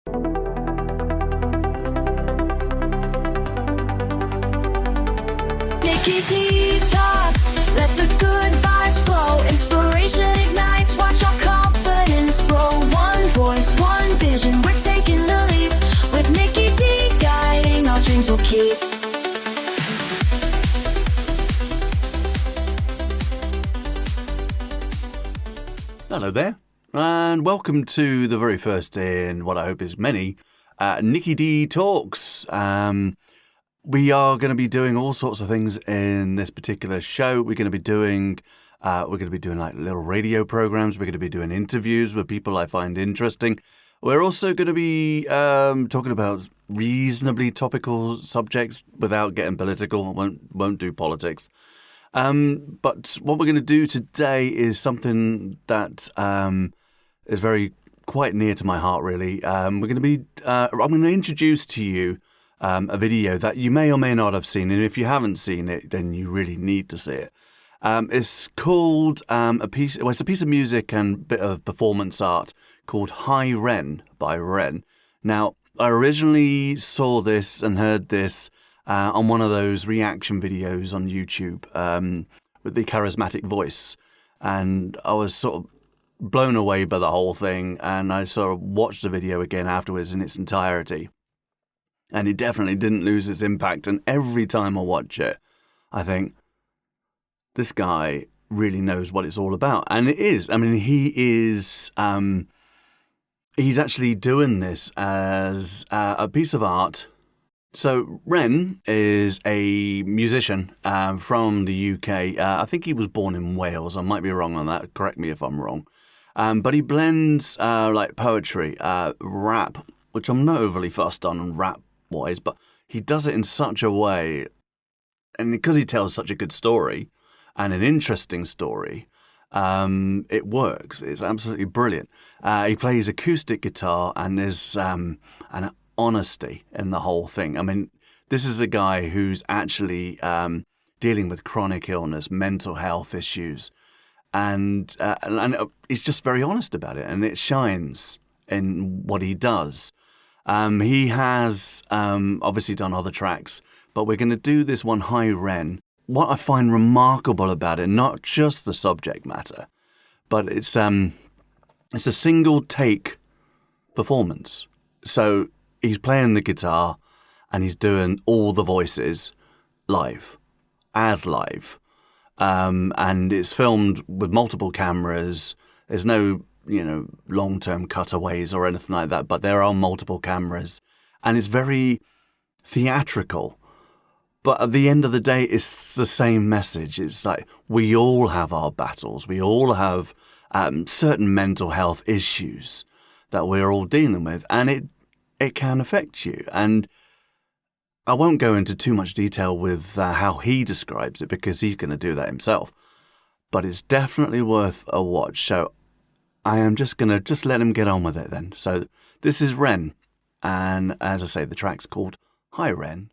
Nicky Dee Talks, let the good vibes flow. Inspiration ignites, watch our confidence grow. One voice, one vision, we're taking the leap. With Nicky Dee guiding, our dreams will keep. Hello there, and welcome to the very first in what I hope is many Nicky Dee Talks. We are going to be doing all sorts of things in this particular show. We're going to be doing like little radio programs. We're going to be doing interviews with people I find interesting. We're also going to be talking about reasonably topical subjects without getting political. Won't do politics. But what we're going to do today is something that is quite near to my heart, really. I'm going to introduce to you a video that you may or may not have seen, and if you haven't seen it, then you really need to see it. It's called it's a piece of music and bit of performance art called Hi Ren by Ren. Now, I originally saw this and heard this on one of those reaction videos on YouTube with the charismatic voice, and I was sort of blown away by the whole thing, and I sort of watched the video again afterwards in its entirety. And it definitely didn't lose its impact. And every time I watch it, I think, this guy really knows what it's all about. And it is. I mean, he's actually doing this as a piece of art. So Ren is a musician from the UK. I think he was born in Wales. I might be wrong on that. Correct me if I'm wrong. But he blends like poetry, rap, which I'm not overly fussed on rap wise, but he does it in such a way, and because he tells such a good story and an interesting story, it works. It's absolutely brilliant. He plays acoustic guitar, and there's an honesty in the whole thing. I mean, this is a guy who's actually dealing with chronic illness, mental health issues, and he's just very honest about it, and it shines in what he does. He has obviously done other tracks, but we're going to do this one, Hi Ren. What I find remarkable about it, not just the subject matter, but it's a single take performance. So he's playing the guitar and he's doing all the voices live. And it's filmed with multiple cameras. There's no long-term cutaways or anything like that, but there are multiple cameras, and it's very theatrical. But at the end of the day, it's the same message. It's like, we all have our battles. We all have certain mental health issues that we're all dealing with, and it can affect you. And I won't go into too much detail with how he describes it, because he's going to do that himself. But it's definitely worth a watch. So I am just going to let him get on with it then. So this is Ren. And as I say, the track's called Hi Ren.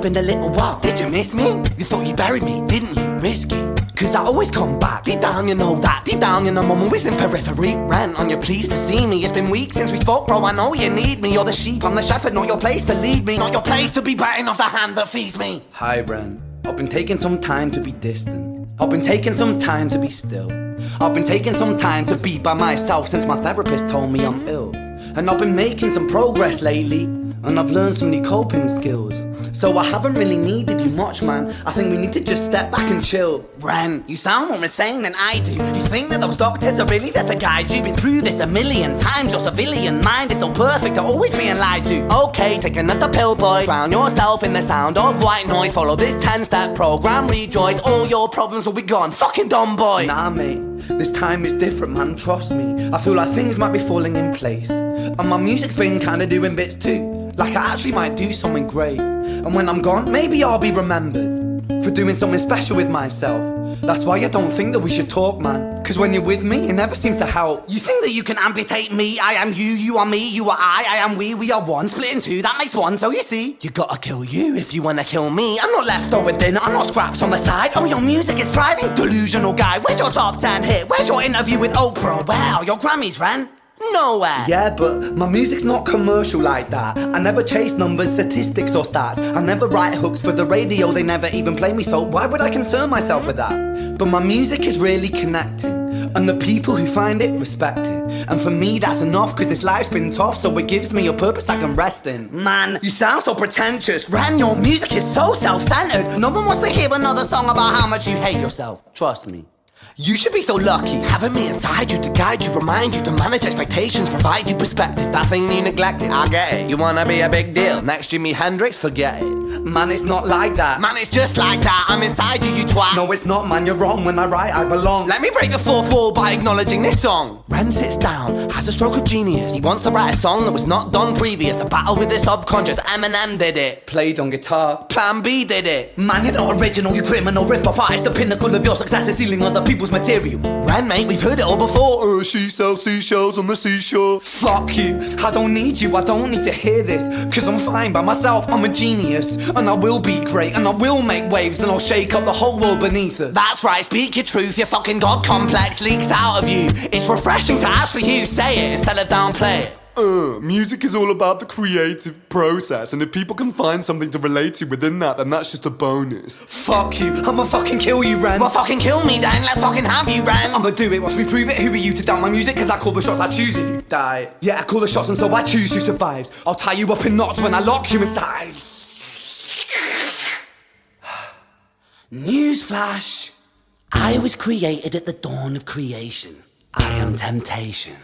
been a little while. Did you miss me? You thought you buried me, didn't you? Risky. Cause I always come back. Deep down you know that. Deep down you know I'm always in periphery. Ren, on your pleased to see me. It's been weeks since we spoke, bro. I know you need me. You're the sheep, I'm the shepherd. Not your place to lead me. Not your place to be biting off the hand that feeds me. Hi Ren, I've been taking some time to be distant. I've been taking some time to be still. I've been taking some time to be by myself since my therapist told me I'm ill. And I've been making some progress lately, and I've learned some new coping skills. So I haven't really needed you much, man. I think we need to just step back and chill. Ren, you sound more insane than I do. You think that those doctors are really there to guide you? Been through this a million times. Your civilian mind is so perfect to always being lied to. Okay, take another pill, boy. Drown yourself in the sound of white noise. Follow this 10-step program, rejoice. All your problems will be gone. Fucking dumb boy. Nah, mate, this time is different, man. Trust me. I feel like things might be falling in place. And my music's been kinda doing bits too. Like I actually might do something great. And when I'm gone, maybe I'll be remembered for doing something special with myself. That's why I don't think that we should talk, man. Cause when you're with me, it never seems to help. You think that you can amputate me? I am you, you are me, you are I am we are one. Split in two, that makes one. So you see, you gotta kill you if you wanna kill me. I'm not leftover dinner, I'm not scraps on the side. Oh, your music is thriving, delusional guy. Where's your top 10 hit? Where's your interview with Oprah? Where are your Grammys, Ren? Nowhere. Yeah, but my music's not commercial like that. I never chase numbers, statistics or stats. I never write hooks for the radio, they never even play me, so why would I concern myself with that? But my music is really connecting, and the people who find it respect it. And for me that's enough, cause this life's been tough, so it gives me a purpose I can rest in. Man, you sound so pretentious. Ren, your music is so self-centered. No one wants to hear another song about how much you hate yourself. Trust me. You should be so lucky, having me inside you to guide you, remind you to manage expectations, provide you perspective. That thing you neglected, I get it. You wanna be a big deal, next Jimi Hendrix, forget it. Man, it's not like that. Man, it's just like that. I'm inside you, you twat. No, it's not, man, you're wrong. When I write, I belong. Let me break the fourth wall by acknowledging this song. Ren sits down, has a stroke of genius. He wants to write a song that was not done previous. A battle with his subconscious, Eminem did it. Played on guitar, Plan B did it. Man, you're not original, you criminal rip-off artist. The pinnacle of your success is stealing other people's material. Ren, mate, we've heard it all before. She sells seashells on the seashore. Fuck you, I don't need you, I don't need to hear this. Cause I'm fine by myself, I'm a genius. And I will be great, and I will make waves, and I'll shake up the whole world beneath it. That's right, speak your truth, your fucking God complex leaks out of you. It's refreshing to actually hear you say it instead of downplay it. Music is all about the creative process, and if people can find something to relate to within that, then that's just a bonus. Fuck you, I'ma fucking kill you, Ren. Well, fucking kill me then, let's fucking have you, Ren. I'ma do it, watch me prove it. Who are you to doubt my music? Cause I call the shots, I choose if you die. Yeah, I call the shots and so I choose who survives. I'll tie you up in knots when I lock you inside. Newsflash, I was created at the dawn of creation. I am temptation.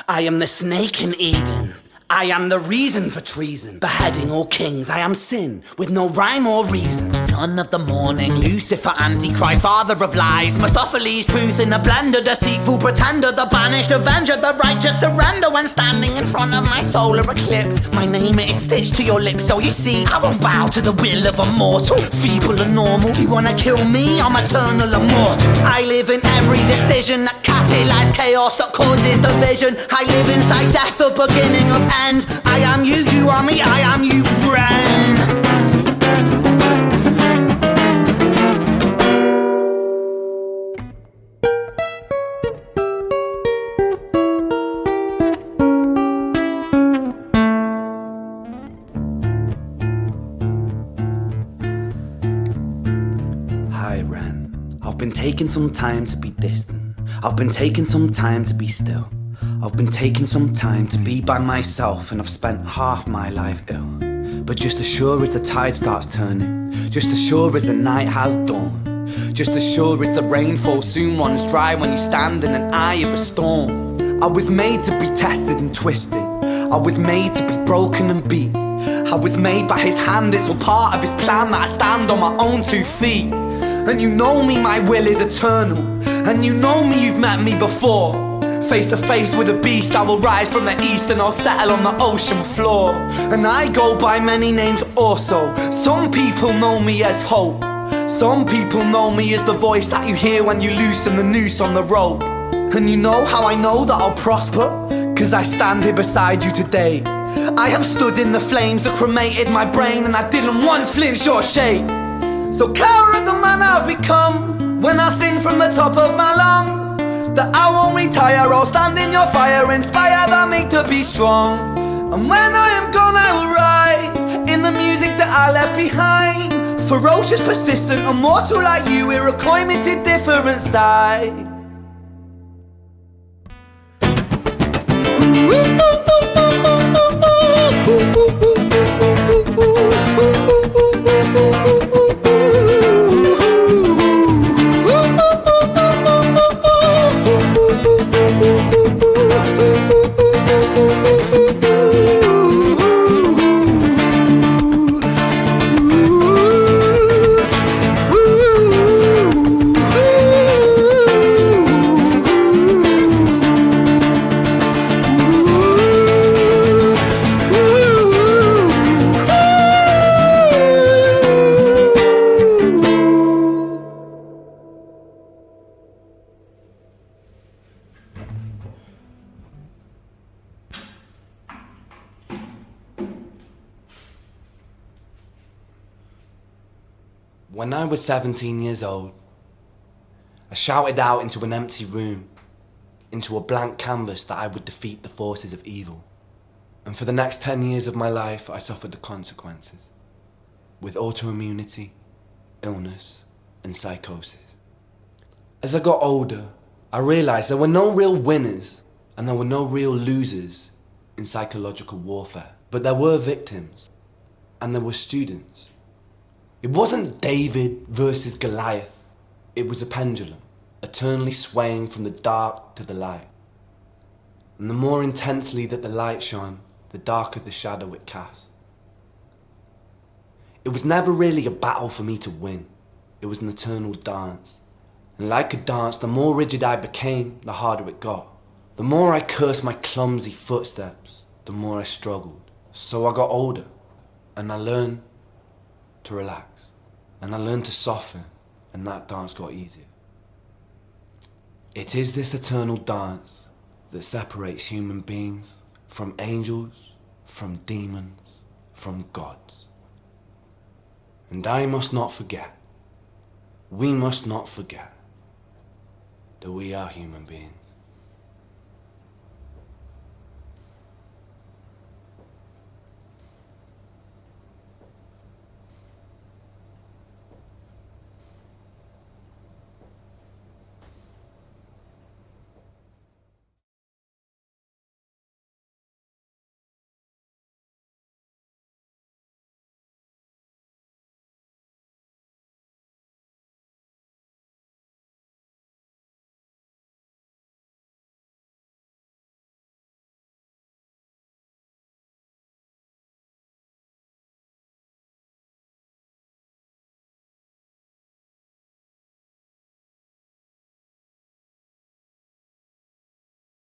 I am the snake in Eden. I am the reason for treason, beheading all kings. I am sin, with no rhyme or reason. Son of the morning, Lucifer, Antichrist, father of lies. Mustopheles, truth in a blender, deceitful pretender, the banished avenger, the righteous surrender. When standing in front of my solar eclipse, my name is stitched to your lips. So you see, I won't bow to the will of a mortal, feeble and normal. You wanna kill me? I'm eternal immortal. I live in every decision that catalyzes chaos, that causes division. I live inside death, the beginning of ends. I am you, you are me, I am you, Ren. Hi, Ren. I've been taking some time to be distant. I've been taking some time to be still. I've been taking some time to be by myself, and I've spent half my life ill. But just as sure as the tide starts turning, just as sure as the night has dawned, just as sure as the rainfall soon runs dry when you stand in an eye of a storm. I was made to be tested and twisted. I was made to be broken and beat. I was made by his hand, it's all part of his plan that I stand on my own 2 feet. And you know me, my will is eternal. And you know me, you've met me before. Face to face with a beast, I will rise from the east and I'll settle on the ocean floor. And I go by many names also. Some people know me as hope. Some people know me as the voice that you hear when you loosen the noose on the rope. And you know how I know that I'll prosper? 'cause I stand here beside you today. I have stood in the flames that cremated my brain, and I didn't once flinch or shake. So care of the man I've become when I sing from the top of my lungs, that I won't retire, I'll stand in your fire, inspire that me to be strong. And when I am gone I will rise in the music that I left behind. Ferocious, persistent, immortal like you, we're a climate different side. When I was 17 years old, I shouted out into an empty room, into a blank canvas, that I would defeat the forces of evil. And for the next 10 years of my life, I suffered the consequences, with autoimmunity, illness, and psychosis. As I got older, I realized there were no real winners and there were no real losers in psychological warfare, but there were victims and there were students. It wasn't David versus Goliath. It was a pendulum, eternally swaying from the dark to the light. And the more intensely that the light shone, the darker the shadow it cast. It was never really a battle for me to win. It was an eternal dance. And like a dance, the more rigid I became, the harder it got. The more I cursed my clumsy footsteps, the more I struggled. So I got older, and I learned to relax, and I learned to soften, and that dance got easier. It is this eternal dance that separates human beings from angels, from demons, from gods. And I must not forget, we must not forget, that we are human beings.